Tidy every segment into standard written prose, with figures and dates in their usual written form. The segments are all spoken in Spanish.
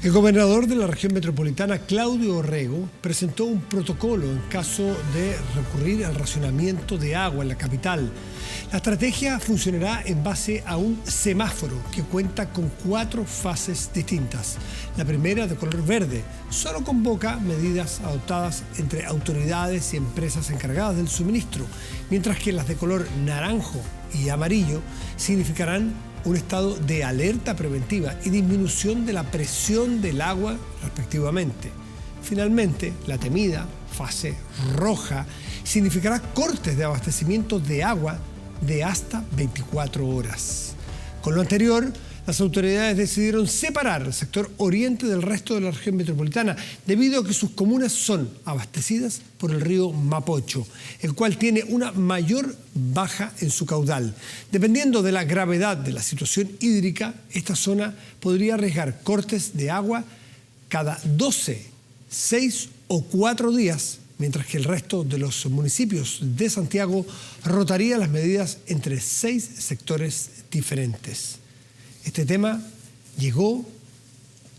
El gobernador de la región metropolitana, Claudio Orrego, presentó un protocolo en caso de recurrir al racionamiento de agua en la capital. La estrategia funcionará en base a un semáforo que cuenta con 4 fases distintas. La primera, de color verde, solo convoca medidas adoptadas entre autoridades y empresas encargadas del suministro, mientras que las de color naranjo y amarillo significarán un estado de alerta preventiva y disminución de la presión del agua respectivamente. Finalmente, la temida fase roja significará cortes de abastecimiento de agua de hasta 24 horas. Con lo anterior, las autoridades decidieron separar el sector oriente del resto de la región metropolitana debido a que sus comunas son abastecidas por el río Mapocho, el cual tiene una mayor baja en su caudal. Dependiendo de la gravedad de la situación hídrica, esta zona podría arriesgar cortes de agua cada 12, 6 o 4 días, mientras que el resto de los municipios de Santiago rotaría las medidas entre 6 sectores diferentes. Este tema llegó,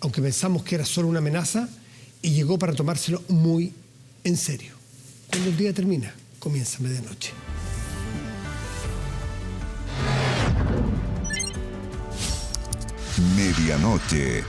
aunque pensamos que era solo una amenaza, y llegó para tomárselo muy en serio. Cuando el día termina, comienza medianoche. Medianoche.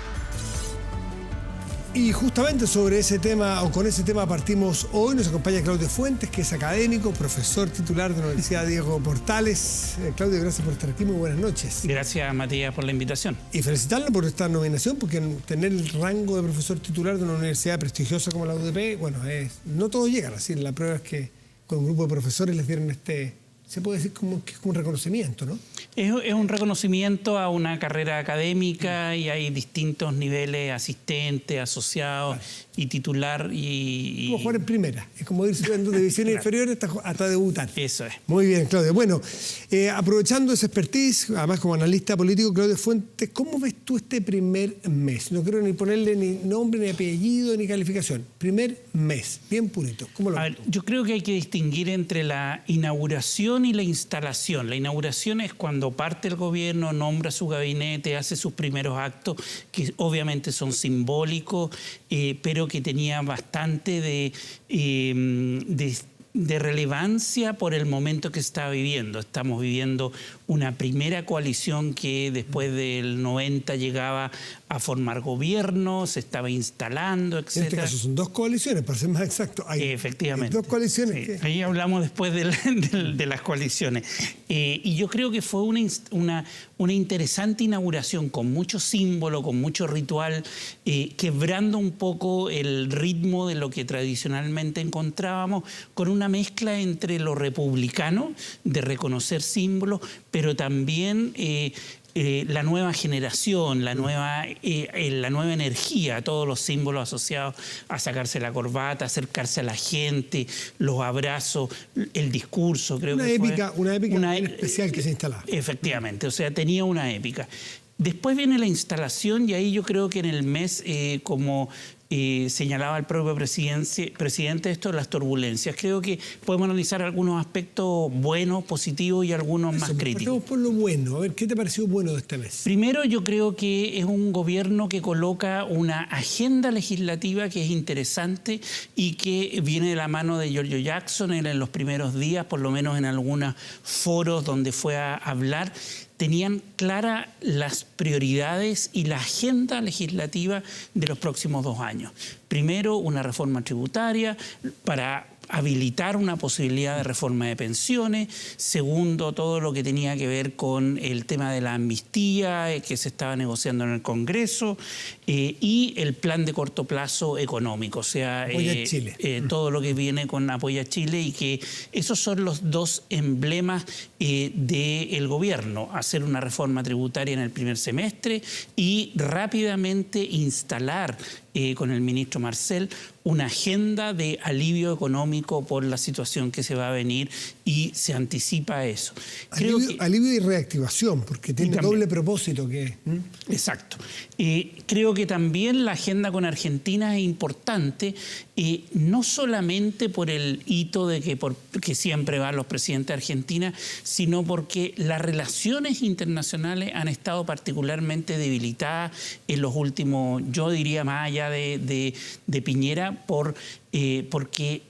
Y justamente sobre ese tema, o con ese tema partimos hoy. Nos acompaña Claudio Fuentes, que es académico, profesor titular de la Universidad Diego Portales. Claudio, gracias por estar aquí, muy buenas noches. Gracias, Matías, por la invitación. Y felicitarlo por esta nominación, porque tener el rango de profesor titular de una universidad prestigiosa como la UDP, bueno, no todos llegan así. La prueba es que con un grupo de profesores les dieron se puede decir como que es un reconocimiento, ¿no? Es un reconocimiento a una carrera académica y hay distintos niveles, asistente, asociado y titular. Es como jugar en primera, es como ir subiendo de divisiones inferiores hasta debutar. Eso es. Muy bien, Claudio. Bueno, aprovechando esa expertise, además como analista político, Claudio Fuentes, ¿cómo ves tú este primer mes? No quiero ni ponerle ni nombre, ni apellido, ni calificación. Primer mes, bien purito. ¿Cómo lo ves tú? Yo creo que hay que distinguir entre la inauguración y la instalación. La inauguración es cuando parte el gobierno, nombra su gabinete, hace sus primeros actos, que obviamente son simbólicos, pero que tenía bastante de relevancia por el momento que se está viviendo. Estamos viviendo una primera coalición que después del 90 llegaba a formar gobierno, se estaba instalando, etc. En este caso son 2 coaliciones, para ser más exacto. Efectivamente. Hay 2 coaliciones. Sí, ahí hablamos después de las coaliciones. Y yo creo que fue una interesante inauguración con mucho símbolo, con mucho ritual, quebrando un poco el ritmo de lo que tradicionalmente encontrábamos, con una mezcla entre lo republicano, de reconocer símbolos, pero también la nueva generación, la nueva energía, todos los símbolos asociados a sacarse la corbata, acercarse a la gente, los abrazos, el discurso. Creo que una épica bien especial que se instalaba. Efectivamente, o sea, tenía una épica. Después viene la instalación y ahí yo creo que en el mes, como señalaba el propio presidente, esto de las turbulencias. Creo que podemos analizar algunos aspectos buenos, positivos y algunos más críticos. Partamos por lo bueno. A ver, ¿qué te pareció bueno de este mes? Primero, yo creo que es un gobierno que coloca una agenda legislativa que es interesante y que viene de la mano de Giorgio Jackson en los primeros días, por lo menos en algunos foros donde fue a hablar. Tenían claras las prioridades y la agenda legislativa de los próximos 2 años. Primero, una reforma tributaria para habilitar una posibilidad de reforma de pensiones. Segundo, todo lo que tenía que ver con el tema de la amnistía que se estaba negociando en el Congreso y el plan de corto plazo económico, o sea, Chile. Todo lo que viene con Apoya Chile, y que esos son los 2 emblemas del gobierno: hacer una reforma tributaria en el primer semestre y rápidamente instalar con el ministro Marcel, una agenda de alivio económico por la situación que se va a venir y se anticipa a eso. Alivio y reactivación, porque tiene doble propósito. Exacto. Creo que también la agenda con Argentina es importante, no solamente por el hito de que siempre van los presidentes de Argentina, sino porque las relaciones internacionales han estado particularmente debilitadas en los últimos, yo diría más allá de Piñera, porque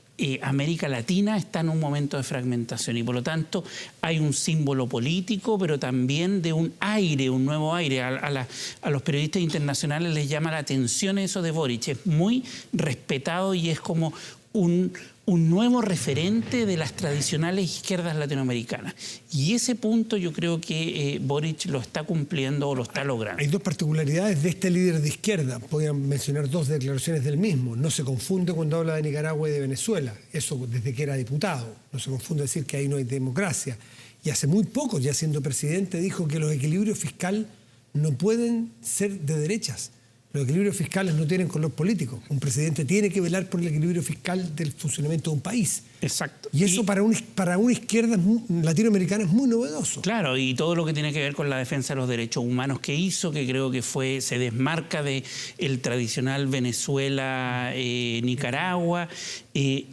América Latina está en un momento de fragmentación y por lo tanto hay un símbolo político, pero también de un aire, un nuevo aire. A los periodistas internacionales les llama la atención eso de Boric. Es muy respetado y es como un nuevo referente de las tradicionales izquierdas latinoamericanas. Y ese punto yo creo que Boric lo está cumpliendo o lo está logrando. Hay dos particularidades de este líder de izquierda. Podrían mencionar dos declaraciones del mismo. No se confunde cuando habla de Nicaragua y de Venezuela. Eso desde que era diputado. No se confunde decir que ahí no hay democracia. Y hace muy poco, ya siendo presidente, dijo que los equilibrios fiscales no pueden ser de derechas. Los equilibrios fiscales no tienen color político. Un presidente tiene que velar por el equilibrio fiscal del funcionamiento de un país. Exacto. Y eso para una izquierda latinoamericana es muy novedoso. Claro, y todo lo que tiene que ver con la defensa de los derechos humanos que hizo, que creo que se desmarca del tradicional Venezuela-Nicaragua,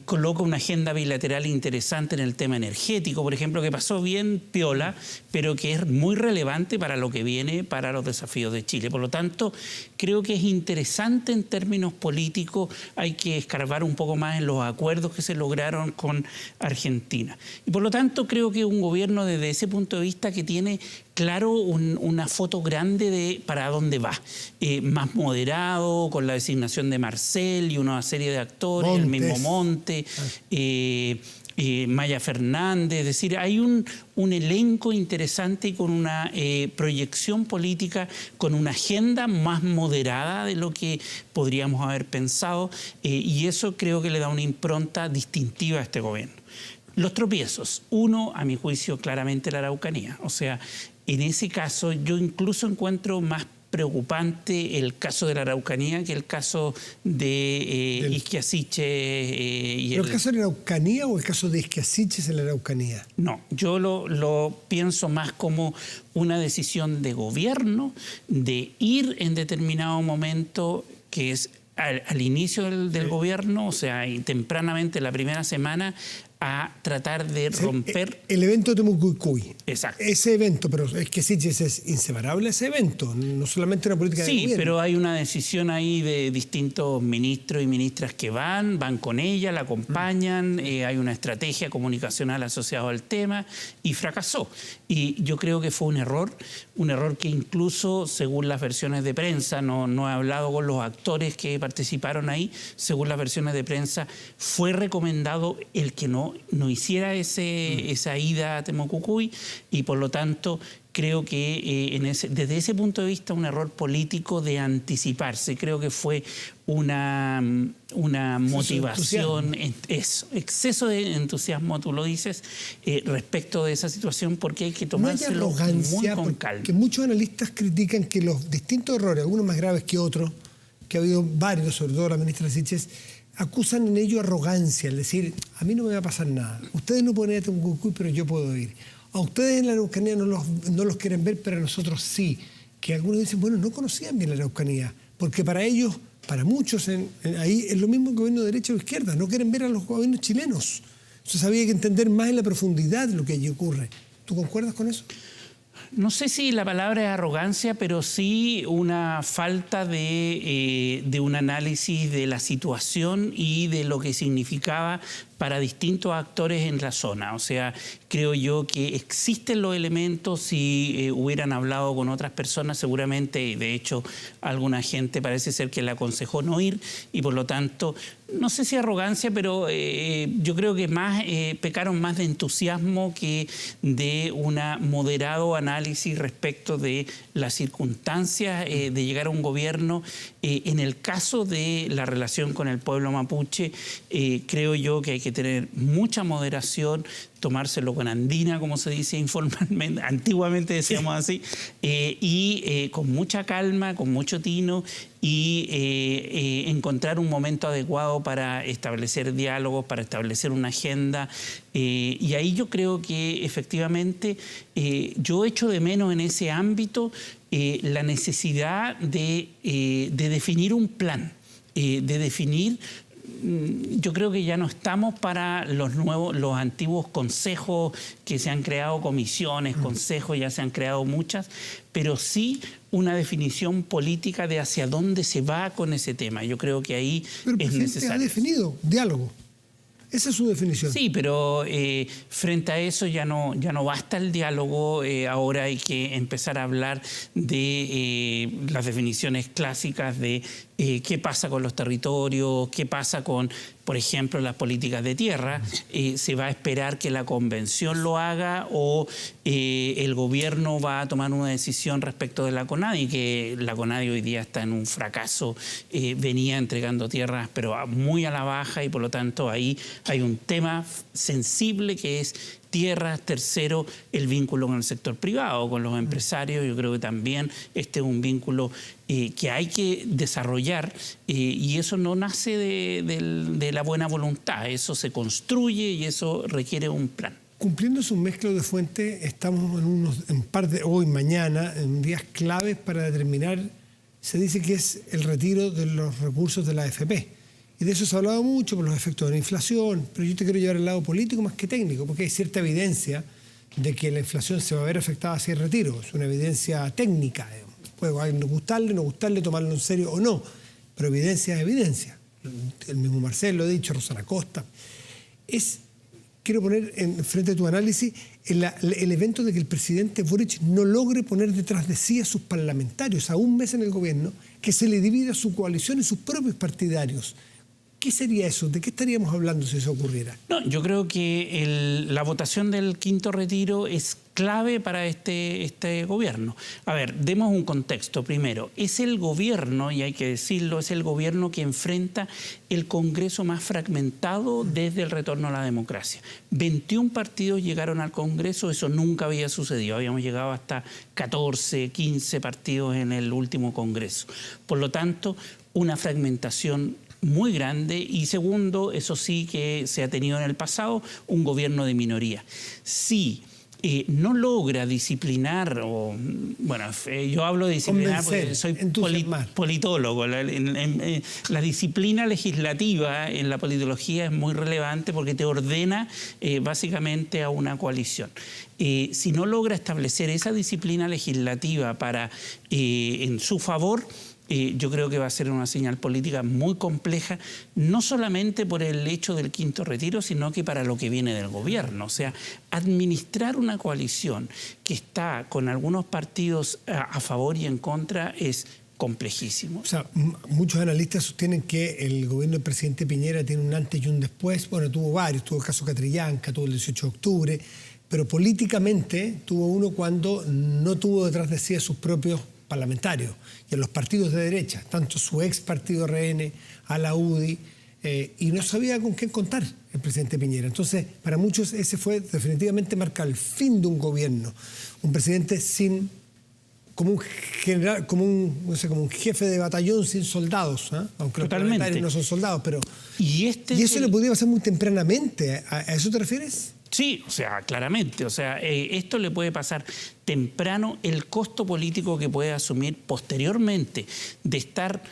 coloca una agenda bilateral interesante en el tema energético, por ejemplo, que pasó bien piola, pero que es muy relevante para lo que viene, para los desafíos de Chile. Por lo tanto, creo que es interesante en términos políticos, hay que escarbar un poco más en los acuerdos que se lograron con Argentina. Y por lo tanto creo que un gobierno desde ese punto de vista que tiene claro una foto grande de para dónde va. Más moderado, con la designación de Marcel y una serie de actores, el mismo Monte, Maya Fernández, es decir, hay un elenco interesante y con una proyección política, con una agenda más moderada de lo que podríamos haber pensado, y eso creo que le da una impronta distintiva a este gobierno. Los tropiezos. Uno, a mi juicio, claramente la Araucanía. O sea, en ese caso yo incluso encuentro más preocupante el caso de la Araucanía que el caso de Isquiasiche. ¿Pero el caso de la Araucanía o el caso de Isquiasiche en la Araucanía? No, yo lo pienso más como una decisión de gobierno de ir en determinado momento, que es al inicio del gobierno, o sea, y tempranamente la primera semana, a tratar de romper... El evento de Temucuicui. Exacto. Ese evento, pero es que sí, es inseparable ese evento, no solamente una política de gobierno. Sí, pero hay una decisión ahí de distintos ministros y ministras que van con ella, la acompañan, hay una estrategia comunicacional asociada al tema y fracasó. Y yo creo que fue un error que incluso, según las versiones de prensa, no he hablado con los actores que participaron ahí, según las versiones de prensa, fue recomendado el que no hiciera esa ida a Temucuicui y por lo tanto creo que desde ese punto de vista un error político de anticiparse. Creo que fue una motivación, exceso de entusiasmo, tú lo dices, respecto de esa situación, porque hay que tomárselo muy con calma. Que muchos analistas critican que los distintos errores, algunos más graves que otros, que ha habido varios, sobre todo la ministra Siches, acusan en ello arrogancia, es decir, a mí no me va a pasar nada. Ustedes no pueden ir a Temucuicui, pero yo puedo ir. A ustedes en la Araucanía no los quieren ver, pero a nosotros sí. Que algunos dicen, bueno, no conocían bien la Araucanía, porque para ellos, para muchos, ahí es lo mismo que el gobierno de derecha o izquierda, no quieren ver a los gobiernos chilenos. Entonces había que entender más en la profundidad lo que allí ocurre. ¿Tú concuerdas con eso? No sé si la palabra es arrogancia, pero sí una falta de un análisis de la situación y de lo que significaba para distintos actores en la zona. O sea, creo yo que existen los elementos. Si hubieran hablado con otras personas, seguramente, de hecho, alguna gente parece ser que le aconsejó no ir y por lo tanto, no sé si arrogancia, pero yo creo que pecaron más de entusiasmo que de un moderado análisis respecto de las circunstancias de llegar a un gobierno. En el caso de la relación con el pueblo mapuche, creo yo que hay que que tener mucha moderación, tomárselo con andina, como se dice informalmente, antiguamente decíamos así, y con mucha calma, con mucho tino, y encontrar un momento adecuado para establecer diálogos, para establecer una agenda. Y ahí yo creo que efectivamente yo echo de menos en ese ámbito la necesidad de definir un plan, de definir. Yo creo que ya no estamos para los antiguos consejos que se han creado, comisiones, consejos, ya se han creado muchas, pero sí una definición política de hacia dónde se va con ese tema. Yo creo que ahí es necesario. Ha definido diálogo. Esa es su definición. Sí, pero frente a eso ya no basta el diálogo. Ahora hay que empezar a hablar de las definiciones clásicas de qué pasa con los territorios, qué pasa con, por ejemplo, las políticas de tierra. ¿Se va a esperar que la convención lo haga o el gobierno va a tomar una decisión respecto de la CONADI? Que la CONADI hoy día está en un fracaso, venía entregando tierras pero muy a la baja, y por lo tanto ahí hay un tema sensible que es tierras. Tercero, el vínculo con el sector privado, con los empresarios. Yo creo que también este es un vínculo que hay que desarrollar, y eso no nace de la buena voluntad, eso se construye y eso requiere un plan. Cumpliendo su mezcla de fuentes, estamos hoy, mañana, en días claves para determinar, se dice que es el retiro de los recursos de la AFP. Y de eso se ha hablado mucho por los efectos de la inflación, pero yo te quiero llevar al lado político más que técnico, porque hay cierta evidencia de que la inflación se va a ver afectada hacia el retiro. Es una evidencia técnica. Puede gustarle, no gustarle, tomarlo en serio o no, pero evidencia es evidencia. El mismo Marcelo lo ha dicho, Rosana Costa. Quiero poner frente a tu análisis el evento de que el presidente Boric no logre poner detrás de sí a sus parlamentarios a un mes en el gobierno, que se le divida su coalición y sus propios partidarios. ¿Qué sería eso? ¿De qué estaríamos hablando si eso ocurriera? No, yo creo que la votación del quinto retiro es clave para este gobierno. A ver, demos un contexto. Primero, es el gobierno, y hay que decirlo, es el gobierno que enfrenta el Congreso más fragmentado desde el retorno a la democracia. 21 partidos llegaron al Congreso, eso nunca había sucedido. Habíamos llegado hasta 14, 15 partidos en el último Congreso. Por lo tanto, una fragmentación muy grande, y segundo, eso sí que se ha tenido en el pasado, un gobierno de minoría. Sí. No logra disciplinar, yo hablo de disciplinar porque soy politólogo. La disciplina legislativa en la politología es muy relevante porque te ordena básicamente a una coalición. Si no logra establecer esa disciplina legislativa en su favor, yo creo que va a ser una señal política muy compleja, no solamente por el hecho del quinto retiro, sino que para lo que viene del gobierno. O sea, administrar una coalición que está con algunos partidos a favor y en contra es complejísimo. O sea, muchos analistas sostienen que el gobierno del presidente Piñera tiene un antes y un después. Bueno, tuvo varios, tuvo el caso Catrillanca, tuvo el 18 de octubre, pero políticamente tuvo uno cuando no tuvo detrás de sí a sus propios parlamentarios y a los partidos de derecha, tanto su ex partido RN, a la UDI, y no sabía con quién contar el presidente Piñera. Entonces, para muchos ese fue definitivamente marcar el fin de un gobierno, un presidente como un general, como un jefe de batallón sin soldados, aunque los parlamentarios no son soldados, pero y eso le podría pasar muy tempranamente. ¿A eso te refieres? Sí, o sea, claramente. O sea, esto le puede pasar temprano. El costo político que puede asumir posteriormente de estar,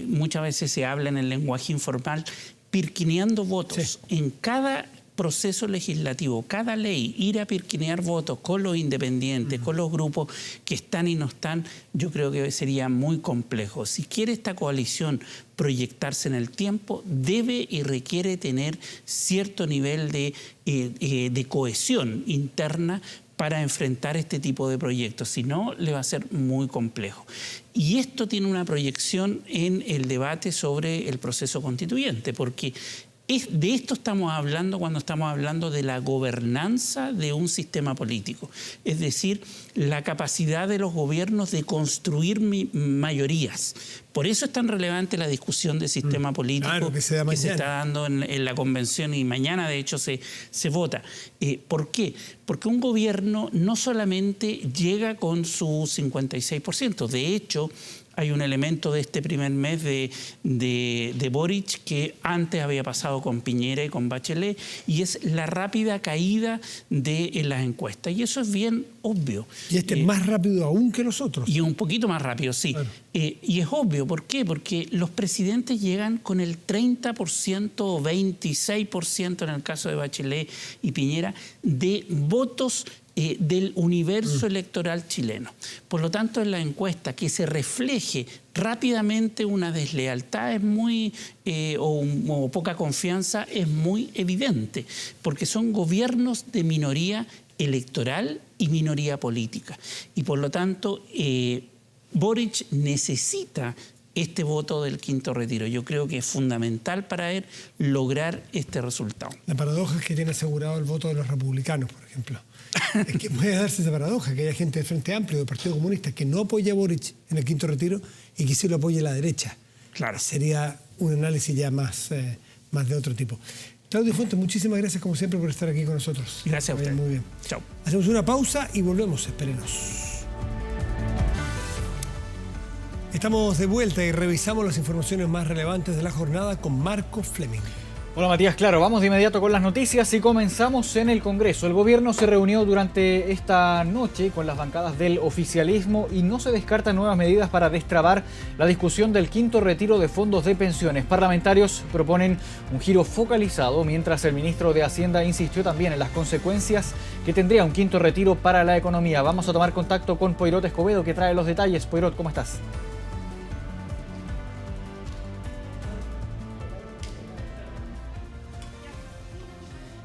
muchas veces se habla en el lenguaje informal, pirquineando votos en cada proceso legislativo, cada ley, ir a pirquinear votos con los independientes, con los grupos que están y no están, yo creo que sería muy complejo. Si quiere esta coalición proyectarse en el tiempo, debe y requiere tener cierto nivel de cohesión interna para enfrentar este tipo de proyectos. Si no, le va a ser muy complejo. Y esto tiene una proyección en el debate sobre el proceso constituyente, porque De esto estamos hablando cuando estamos hablando de la gobernanza de un sistema político. Es decir, la capacidad de los gobiernos de construir mayorías. Por eso es tan relevante la discusión del sistema político que se está dando en la convención, y mañana de hecho se vota. ¿Por qué? Porque un gobierno no solamente llega con su 56%. De hecho, hay un elemento de este primer mes de Boric que antes había pasado con Piñera y con Bachelet, y es la rápida caída en las encuestas. Y eso es bien obvio. Y es más rápido aún que los otros. Y un poquito más rápido, sí. Claro. Y es obvio. ¿Por qué? Porque los presidentes llegan con el 30% o 26% en el caso de Bachelet y Piñera de votos del universo electoral chileno. Por lo tanto, en la encuesta que se refleje rápidamente una deslealtad es o poca confianza es muy evidente, porque son gobiernos de minoría electoral y minoría política. Y por lo tanto, Boric necesita este voto del quinto retiro. Yo creo que es fundamental para él lograr este resultado. La paradoja es que tiene asegurado el voto de los republicanos, por ejemplo. Es que puede darse esa paradoja, que haya gente del Frente Amplio, del Partido Comunista, que no apoya a Boric en el quinto retiro y que sí lo apoye la derecha. Claro. Sería un análisis ya más de otro tipo. Claudio Fuentes, muchísimas gracias como siempre por estar aquí con nosotros. Gracias a usted. Muy bien. Chao. Hacemos una pausa y volvemos, espérenos. Estamos de vuelta y revisamos las informaciones más relevantes de la jornada con Marco Fleming. Hola Matías, claro, vamos de inmediato con las noticias y comenzamos en el Congreso. El gobierno se reunió durante esta noche con las bancadas del oficialismo y no se descartan nuevas medidas para destrabar la discusión del quinto retiro de fondos de pensiones. Parlamentarios proponen un giro focalizado, mientras el ministro de Hacienda insistió también en las consecuencias que tendría un quinto retiro para la economía. Vamos a tomar contacto con Poirot Escobedo, que trae los detalles. Poirot, ¿cómo estás?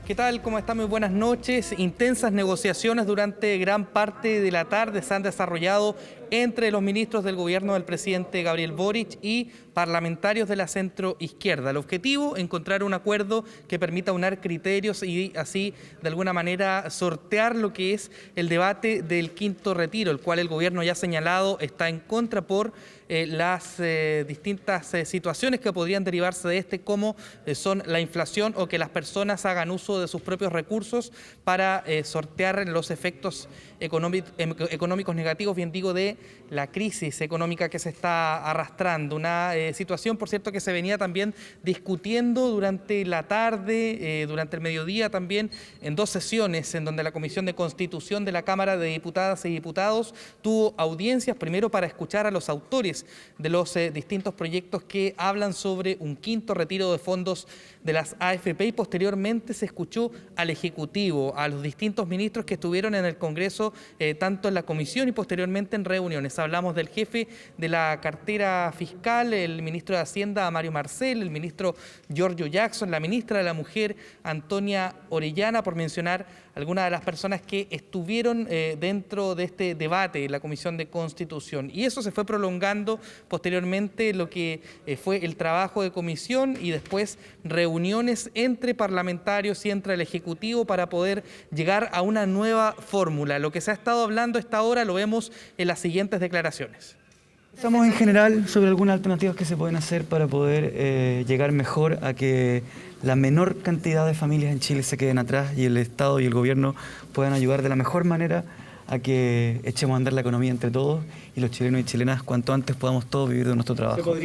¿Qué tal? ¿Cómo están? Muy buenas noches. Intensas negociaciones durante gran parte de la tarde se han desarrollado entre los ministros del gobierno del presidente Gabriel Boric y parlamentarios de la centroizquierda. El objetivo, encontrar un acuerdo que permita unar criterios y así, de alguna manera, sortear lo que es el debate del quinto retiro, el cual el gobierno ya ha señalado está en contra por las distintas situaciones que podrían derivarse de este, como son la inflación o que las personas hagan uso de sus propios recursos para sortear los efectos económicos negativos, bien digo, de la crisis económica que se está arrastrando. Una situación, por cierto, que se venía también discutiendo durante la tarde, durante el mediodía también, en dos sesiones en donde la Comisión de Constitución de la Cámara de Diputadas y Diputados tuvo audiencias, primero para escuchar a los autores de los distintos proyectos que hablan sobre un quinto retiro de fondos de las AFP, y posteriormente se escuchó al Ejecutivo, a los distintos ministros que estuvieron en el Congreso, tanto en la comisión y posteriormente en reuniones. Hablamos del jefe de la cartera fiscal, el ministro de Hacienda, Mario Marcel, el ministro Giorgio Jackson, la ministra de la Mujer, Antonia Orellana, por mencionar algunas de las personas que estuvieron dentro de este debate en la Comisión de Constitución. Y eso se fue prolongando posteriormente lo que fue el trabajo de comisión y después reuniones entre parlamentarios y entre el Ejecutivo para poder llegar a una nueva fórmula. Lo que se ha estado hablando a esta hora lo vemos en las siguientes declaraciones. Estamos en general sobre algunas alternativas que se pueden hacer para poder llegar mejor a que la menor cantidad de familias en Chile se queden atrás y el Estado y el gobierno puedan ayudar de la mejor manera a que echemos a andar la economía entre todos y los chilenos y chilenas cuanto antes podamos todos vivir de nuestro trabajo.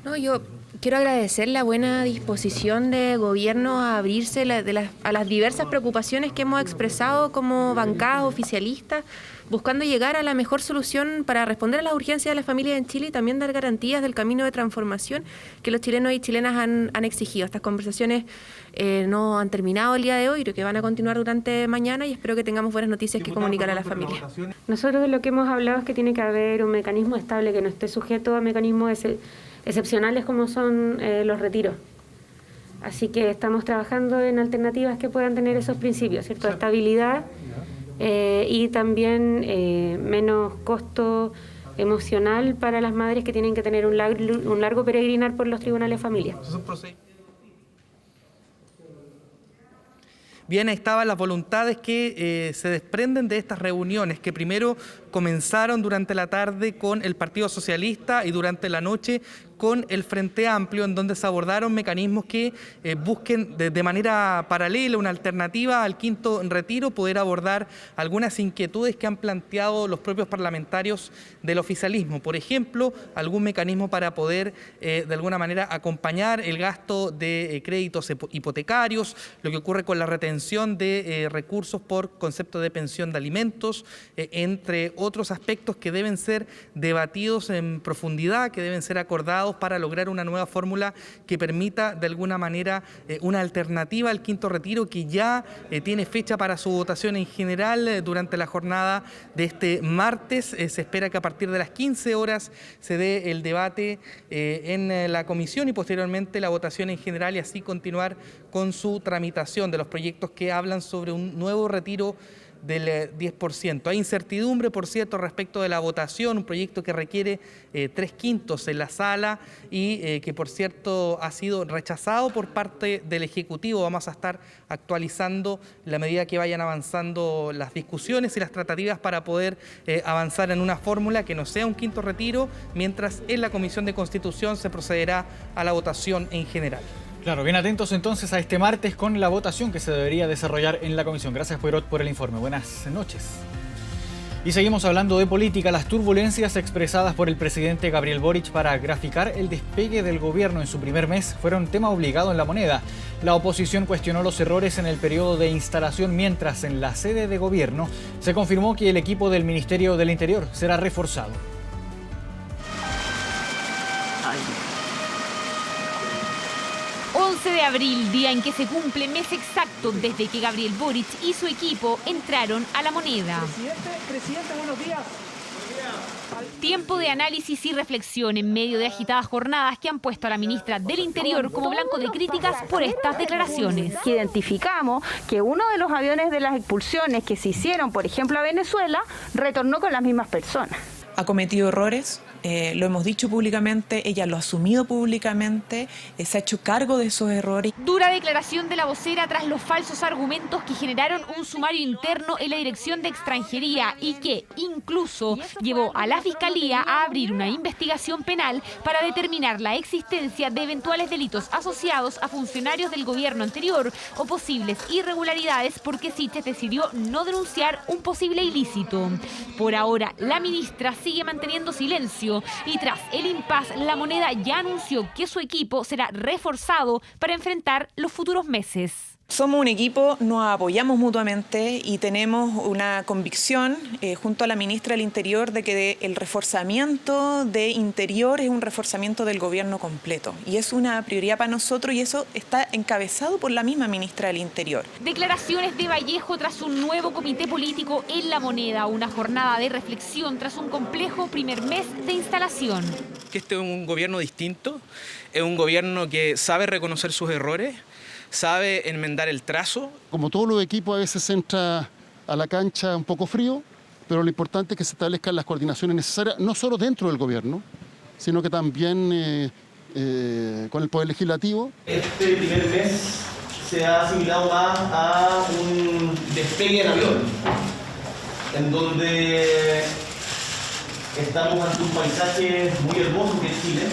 No, yo quiero agradecer la buena disposición del gobierno a abrirse a las diversas preocupaciones que hemos expresado como bancada oficialista, buscando llegar a la mejor solución para responder a las urgencias de las familias en Chile y también dar garantías del camino de transformación que los chilenos y chilenas han exigido. Estas conversaciones no han terminado el día de hoy, creo que van a continuar durante mañana y espero que tengamos buenas noticias que comunicar a la familia. Nosotros de lo que hemos hablado es que tiene que haber un mecanismo estable que no esté sujeto a mecanismos excepcionales como son los retiros. Así que estamos trabajando en alternativas que puedan tener esos principios, ¿cierto? Estabilidad y también menos costo emocional para las madres que tienen que tener un largo peregrinar por los tribunales de familia. Bien, ahí estaban las voluntades que se desprenden de estas reuniones, que primero comenzaron durante la tarde con el Partido Socialista y durante la noche con el Frente Amplio, en donde se abordaron mecanismos que busquen de manera paralela una alternativa al quinto retiro, poder abordar algunas inquietudes que han planteado los propios parlamentarios del oficialismo. Por ejemplo, algún mecanismo para poder de alguna manera acompañar el gasto de créditos hipotecarios, lo que ocurre con la retención de recursos por concepto de pensión de alimentos, entre otros aspectos que deben ser debatidos en profundidad, que deben ser acordados para lograr una nueva fórmula que permita de alguna manera una alternativa al quinto retiro, que ya tiene fecha para su votación en general durante la jornada de este martes. Se espera que a partir de las 15 horas se dé el debate en la comisión y posteriormente la votación en general, y así continuar con su tramitación de los proyectos que hablan sobre un nuevo retiro del 10%. Hay incertidumbre, por cierto, respecto de la votación, un proyecto que requiere 3/5 en la sala y que, por cierto, ha sido rechazado por parte del Ejecutivo. Vamos a estar actualizando la medida que vayan avanzando las discusiones y las tratativas para poder avanzar en una fórmula que no sea un quinto retiro, mientras en la Comisión de Constitución se procederá a la votación en general. Claro, bien atentos entonces a este martes con la votación que se debería desarrollar en la comisión. Gracias, Poirot, por el informe. Buenas noches. Y seguimos hablando de política. Las turbulencias expresadas por el presidente Gabriel Boric para graficar el despegue del gobierno en su primer mes fueron tema obligado en La Moneda. La oposición cuestionó los errores en el periodo de instalación, mientras en la sede de gobierno se confirmó que el equipo del Ministerio del Interior será reforzado. 11 de abril, día en que se cumple mes exacto desde que Gabriel Boric y su equipo entraron a La Moneda. Presidente, buenos días. Tiempo de análisis y reflexión en medio de agitadas jornadas que han puesto a la ministra del Interior como blanco de críticas por estas declaraciones. Que identificamos que uno de los aviones de las expulsiones que se hicieron, por ejemplo, a Venezuela, retornó con las mismas personas. Ha cometido errores, lo hemos dicho públicamente, ella lo ha asumido públicamente, se ha hecho cargo de esos errores. Dura declaración de la vocera tras los falsos argumentos que generaron un sumario interno en la Dirección de Extranjería y que incluso llevó a la Fiscalía a abrir una investigación penal para determinar la existencia de eventuales delitos asociados a funcionarios del gobierno anterior o posibles irregularidades, porque Siches decidió no denunciar un posible ilícito. Por ahora, la ministra sigue manteniendo silencio y tras el impasse, La Moneda ya anunció que su equipo será reforzado para enfrentar los futuros meses. Somos un equipo, nos apoyamos mutuamente y tenemos una convicción junto a la ministra del Interior de que el reforzamiento de Interior es un reforzamiento del gobierno completo y es una prioridad para nosotros, y eso está encabezado por la misma ministra del Interior. Declaraciones de Vallejo tras un nuevo comité político en La Moneda, una jornada de reflexión tras un complejo primer mes de instalación. Que este es un gobierno distinto, es un gobierno que sabe reconocer sus errores, sabe enmendar el trazo. Como todos los equipos, a veces entra a la cancha un poco frío, pero lo importante es que se establezcan las coordinaciones necesarias, no solo dentro del gobierno, sino que también con el Poder Legislativo. Este primer mes se ha asimilado más a un despegue en avión, en donde estamos ante un paisaje muy hermoso que es Chile,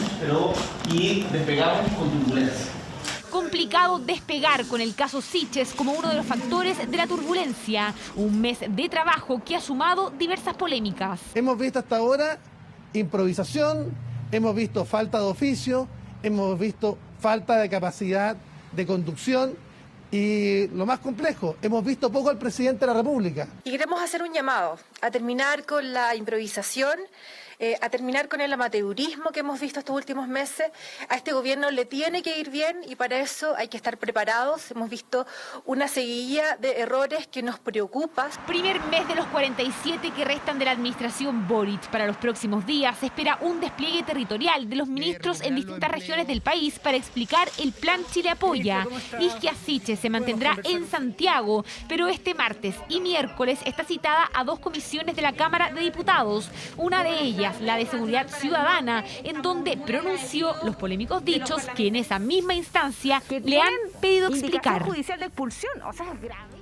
y despegamos con turbulencia. Complicado despegar con el caso Siches como uno de los factores de la turbulencia. Un mes de trabajo que ha sumado diversas polémicas. Hemos visto hasta ahora improvisación, hemos visto falta de oficio, hemos visto falta de capacidad de conducción y lo más complejo, hemos visto poco al presidente de la República. Y queremos hacer un llamado a terminar con la improvisación, a terminar con el amateurismo que hemos visto estos últimos meses. A este gobierno le tiene que ir bien y para eso hay que estar preparados. Hemos visto una seguidilla de errores que nos preocupa. Primer mes de los 47 que restan de la administración Boric. Para los próximos días se espera un despliegue territorial de los ministros en distintas regiones del país para explicar el plan Chile Apoya. Isquia Siches se mantendrá en Santiago, pero este martes y miércoles está citada a 2 comisiones de la Cámara de Diputados. Una de ellas noticias, la de Seguridad Ciudadana, en donde pronunció los polémicos dichos que en esa misma instancia le han pedido explicar. Judicial de expulsión, o sea, es grave.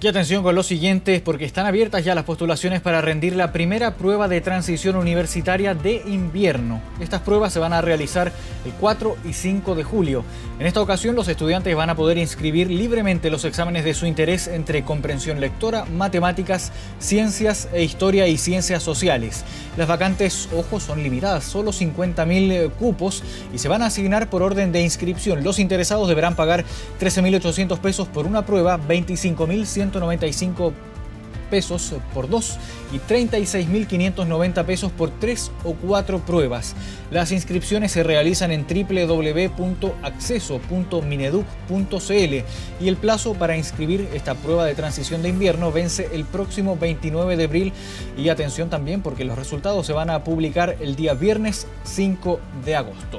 Y atención con lo siguiente, porque están abiertas ya las postulaciones para rendir la primera prueba de transición universitaria de invierno. Estas pruebas se van a realizar el 4 y 5 de julio. En esta ocasión, los estudiantes van a poder inscribir libremente los exámenes de su interés entre comprensión lectora, matemáticas, ciencias e historia y ciencias sociales. Las vacantes, ojo, son limitadas, solo 50.000 cupos y se van a asignar por orden de inscripción. Los interesados deberán pagar 13.800 pesos por una prueba, 25.195 pesos por 2 y 36.590 pesos por 3 o 4 pruebas. Las inscripciones se realizan en www.acceso.mineduc.cl y el plazo para inscribir esta prueba de transición de invierno vence el próximo 29 de abril. Y atención también, porque los resultados se van a publicar el día viernes 5 de agosto.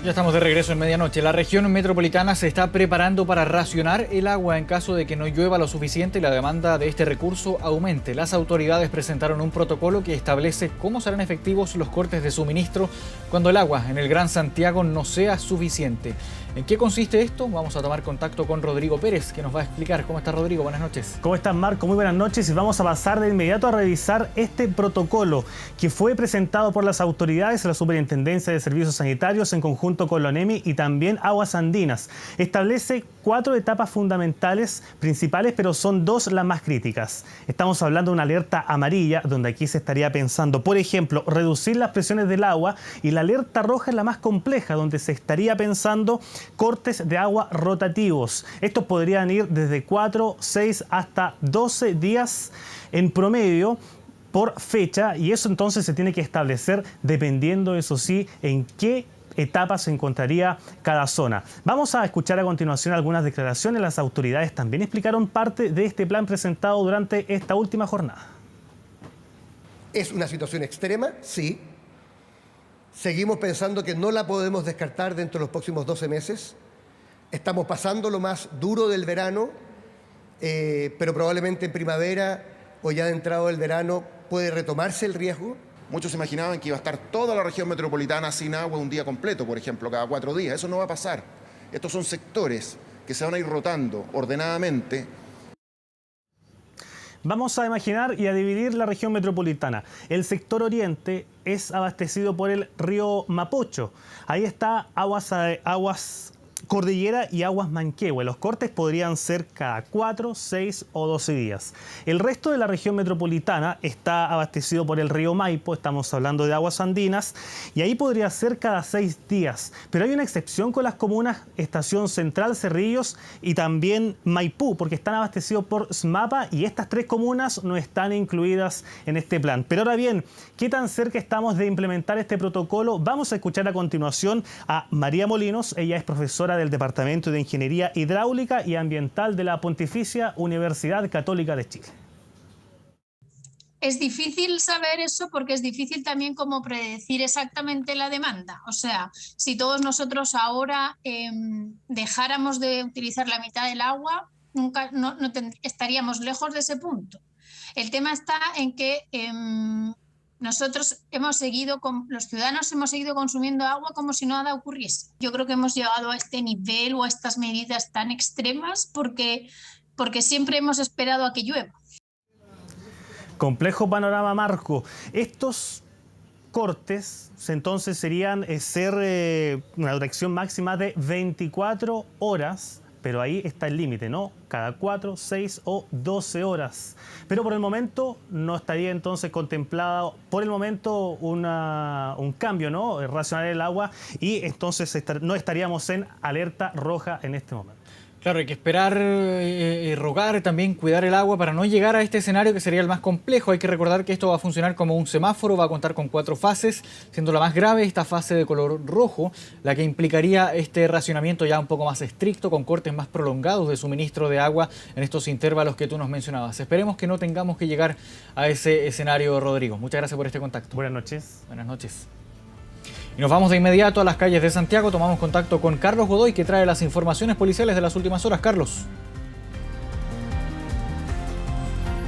Ya estamos de regreso en medianoche. La región metropolitana se está preparando para racionar el agua en caso de que no llueva lo suficiente y la demanda de este recurso aumente. Las autoridades presentaron un protocolo que establece cómo serán efectivos los cortes de suministro cuando el agua en el Gran Santiago no sea suficiente. ¿En qué consiste esto? Vamos a tomar contacto con Rodrigo Pérez, que nos va a explicar. ¿Cómo está, Rodrigo? Buenas noches. ¿Cómo estás, Marco? Muy buenas noches y vamos a pasar de inmediato a revisar este protocolo que fue presentado por las autoridades de la Superintendencia de Servicios Sanitarios en conjunto con la ONEMI y también Aguas Andinas. Establece 4 etapas fundamentales principales, pero son 2 las más críticas. Estamos hablando de una alerta amarilla, donde aquí se estaría pensando, por ejemplo, reducir las presiones del agua, y la alerta roja es la más compleja, donde se estaría pensando cortes de agua rotativos. Estos podrían ir desde 4, 6 hasta 12 días en promedio por fecha, y eso entonces se tiene que establecer dependiendo, eso sí, en qué etapa se encontraría cada zona. Vamos a escuchar a continuación algunas declaraciones. Las autoridades también explicaron parte de este plan presentado durante esta última jornada. ¿Es una situación extrema? Sí. Seguimos pensando que no la podemos descartar dentro de los próximos 12 meses. Estamos pasando lo más duro del verano, pero probablemente en primavera o ya de entrado el verano puede retomarse el riesgo. Muchos imaginaban que iba a estar toda la región metropolitana sin agua un día completo, por ejemplo, cada 4 días. Eso no va a pasar. Estos son sectores que se van a ir rotando ordenadamente. Vamos a imaginar y a dividir la región metropolitana. El sector oriente es abastecido por el río Mapocho. Ahí está aguas Cordillera y Aguas Manquehue. Los cortes podrían ser cada 4, 6 o 12 días. El resto de la región metropolitana está abastecido por el río Maipo, estamos hablando de Aguas Andinas, y ahí podría ser cada 6 días. Pero hay una excepción con las comunas Estación Central, Cerrillos y también Maipú, porque están abastecidos por SMAPA y estas 3 comunas no están incluidas en este plan. Pero ahora bien, ¿qué tan cerca estamos de implementar este protocolo? Vamos a escuchar a continuación a María Molinos. Ella es profesora del Departamento de Ingeniería Hidráulica y Ambiental de la Pontificia Universidad Católica de Chile. Es difícil saber eso porque es difícil también como predecir exactamente la demanda. O sea, si todos nosotros ahora dejáramos de utilizar la mitad del agua, nunca estaríamos lejos de ese punto. El tema está en que nosotros los ciudadanos hemos seguido consumiendo agua como si nada ocurriese. Yo creo que hemos llegado a este nivel o a estas medidas tan extremas porque siempre hemos esperado a que llueva. Complejo panorama, Marco. Estos cortes entonces serían una duración máxima de 24 horas, pero ahí está el límite, ¿no? Cada 4, 6 o 12 horas. Pero por el momento no estaría entonces contemplado, por el momento, un cambio, ¿no? Racionar el agua, y entonces no estaríamos en alerta roja en este momento. Claro, hay que esperar, rogar, también cuidar el agua para no llegar a este escenario que sería el más complejo. Hay que recordar que esto va a funcionar como un semáforo, va a contar con 4 fases, siendo la más grave esta fase de color rojo, la que implicaría este racionamiento ya un poco más estricto, con cortes más prolongados de suministro de agua en estos intervalos que tú nos mencionabas. Esperemos que no tengamos que llegar a ese escenario, Rodrigo. Muchas gracias por este contacto. Buenas noches. Buenas noches. Y nos vamos de inmediato a las calles de Santiago. Tomamos contacto con Carlos Godoy, que trae las informaciones policiales de las últimas horas. Carlos.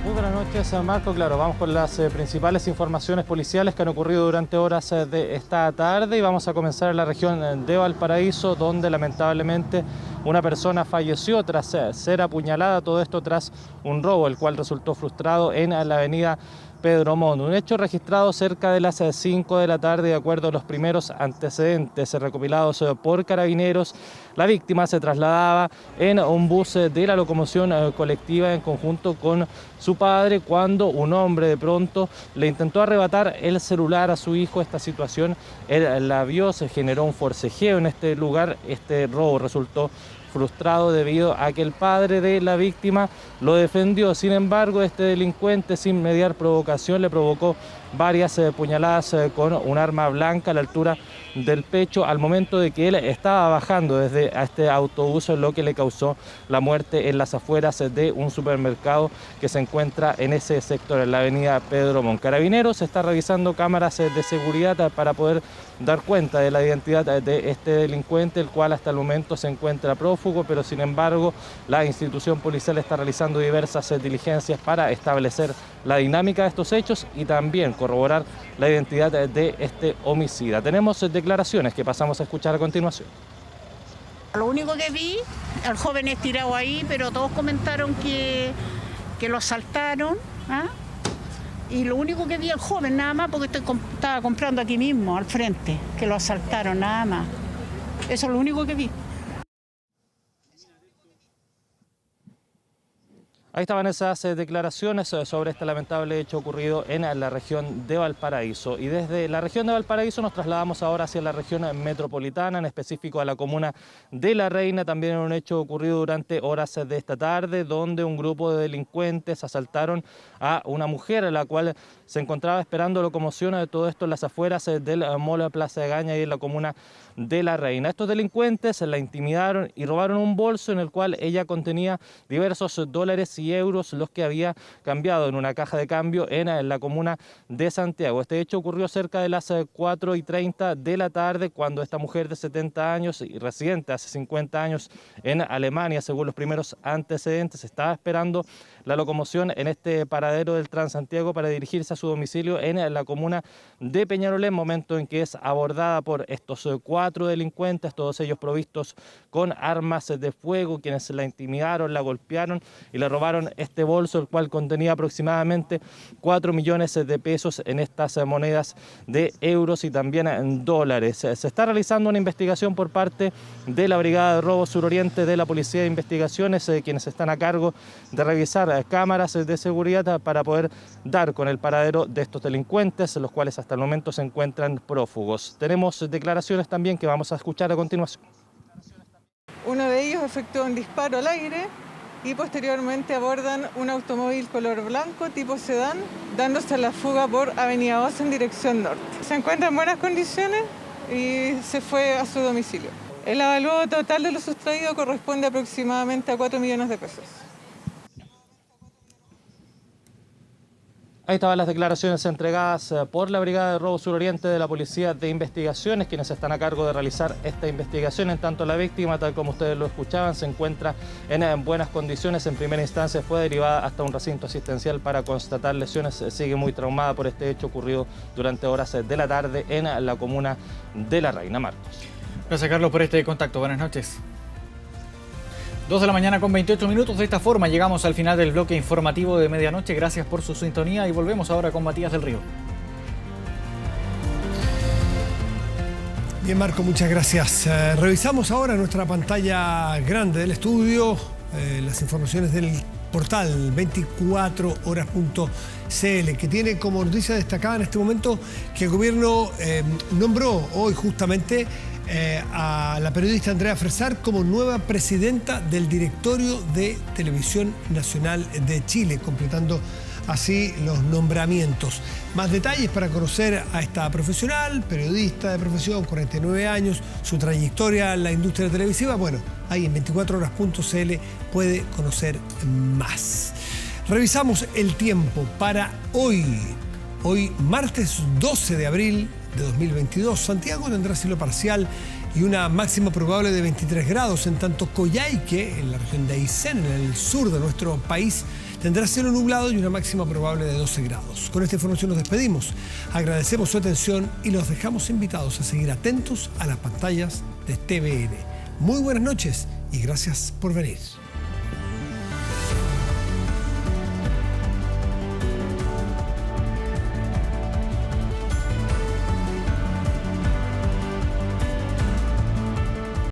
Muy buenas noches. noches, Marco. Claro, vamos con las principales informaciones policiales que han ocurrido durante horas de esta tarde y vamos a comenzar en la región de Valparaíso, donde lamentablemente una persona falleció tras ser apuñalada, todo esto tras un robo, el cual resultó frustrado en la avenida Pedro Montt. Un hecho registrado cerca de las 5 de la tarde, de acuerdo a los primeros antecedentes recopilados por Carabineros. La víctima se trasladaba en un bus de la locomoción colectiva en conjunto con su padre cuando un hombre de pronto le intentó arrebatar el celular a su hijo. Esta situación él la vio, se generó un forcejeo en este lugar. Este robo resultó frustrado debido a que el padre de la víctima lo defendió. Sin embargo, este delincuente, sin mediar provocación, le provocó varias puñaladas con un arma blanca a la altura del pecho al momento de que él estaba bajando desde este autobús, lo que le causó la muerte en las afueras de un supermercado que se encuentra en ese sector, en la avenida Pedro Montt. Carabineros está revisando cámaras de seguridad para poder dar cuenta de la identidad de este delincuente, el cual hasta el momento se encuentra prófugo, pero sin embargo la institución policial está realizando diversas diligencias para establecer la dinámica de estos hechos y también corroborar la identidad de este homicida. Tenemos declaraciones que pasamos a escuchar a continuación. Lo único que vi, el joven estirado ahí, pero todos comentaron que lo asaltaron, ¿ah? Y lo único que vi el joven, nada más, porque estaba comprando aquí mismo, al frente, que lo asaltaron, nada más. Eso es lo único que vi. Ahí estaban esas declaraciones sobre este lamentable hecho ocurrido en la región de Valparaíso. Y desde la región de Valparaíso nos trasladamos ahora hacia la región metropolitana, en específico a la comuna de La Reina. También un hecho ocurrido durante horas de esta tarde, donde un grupo de delincuentes asaltaron a una mujer, a la cual se encontraba esperando locomoción. De todo esto en las afueras del Mall Plaza de Gaña y en la comuna de La Reina. Estos delincuentes la intimidaron y robaron un bolso en el cual ella contenía diversos dólares y euros, los que había cambiado en una caja de cambio en la comuna de Santiago. Este hecho ocurrió cerca de las 4:30 de la tarde, cuando esta mujer de 70 años y residente hace 50 años en Alemania, según los primeros antecedentes, estaba esperando la locomoción en este paradero del Transantiago para dirigirse a su domicilio en la comuna de Peñarolén, momento en que es abordada por estos 4 delincuentes, todos ellos provistos con armas de fuego, quienes la intimidaron, la golpearon y le robaron este bolso, el cual contenía aproximadamente 4 millones de pesos en estas monedas de euros y también en dólares. Se está realizando una investigación por parte de la Brigada de Robo Suroriente de la Policía de Investigaciones, quienes están a cargo de revisar cámaras de seguridad para poder dar con el paradero de estos delincuentes, los cuales hasta el momento se encuentran prófugos. Tenemos declaraciones también que vamos a escuchar a continuación. Uno de ellos efectuó un disparo al aire y posteriormente abordan un automóvil color blanco tipo sedán, dándose a la fuga por Avenida Oz en dirección norte. Se encuentra en buenas condiciones y se fue a su domicilio. El avalúo total de lo sustraído corresponde aproximadamente a 4 millones de pesos. Ahí estaban las declaraciones entregadas por la Brigada de Robo Suroriente de la Policía de Investigaciones, quienes están a cargo de realizar esta investigación. En tanto, la víctima, tal como ustedes lo escuchaban, se encuentra en buenas condiciones. En primera instancia fue derivada hasta un recinto asistencial para constatar lesiones. Sigue muy traumada por este hecho ocurrido durante horas de la tarde en la comuna de La Reina. Marcos. Gracias, Carlos, por este contacto. Buenas noches. 2 de la mañana con 28 minutos. De esta forma llegamos al final del bloque informativo de medianoche. Gracias por su sintonía y volvemos ahora con Matías del Río. Bien, Marco, muchas gracias. Revisamos ahora nuestra pantalla grande del estudio, las informaciones del portal 24horas.cl, que tiene como noticia destacada en este momento que el gobierno nombró hoy justamente a la periodista Andrea Fresar como nueva presidenta del directorio de Televisión Nacional de Chile, completando así los nombramientos. Más detalles para conocer a esta profesional, periodista de profesión, 49 años, su trayectoria en la industria televisiva, bueno, ahí en 24horas.cl puede conocer más. Revisamos el tiempo para hoy martes 12 de abril de 2022. Santiago tendrá cielo parcial y una máxima probable de 23 grados, en tanto Coyhaique, en la región de Aysén, en el sur de nuestro país, Tendrá cielo nublado y una máxima probable de 12 grados. Con esta información nos despedimos. Agradecemos su atención y los dejamos invitados a seguir atentos a las pantallas de TVN. Muy buenas noches y gracias por venir.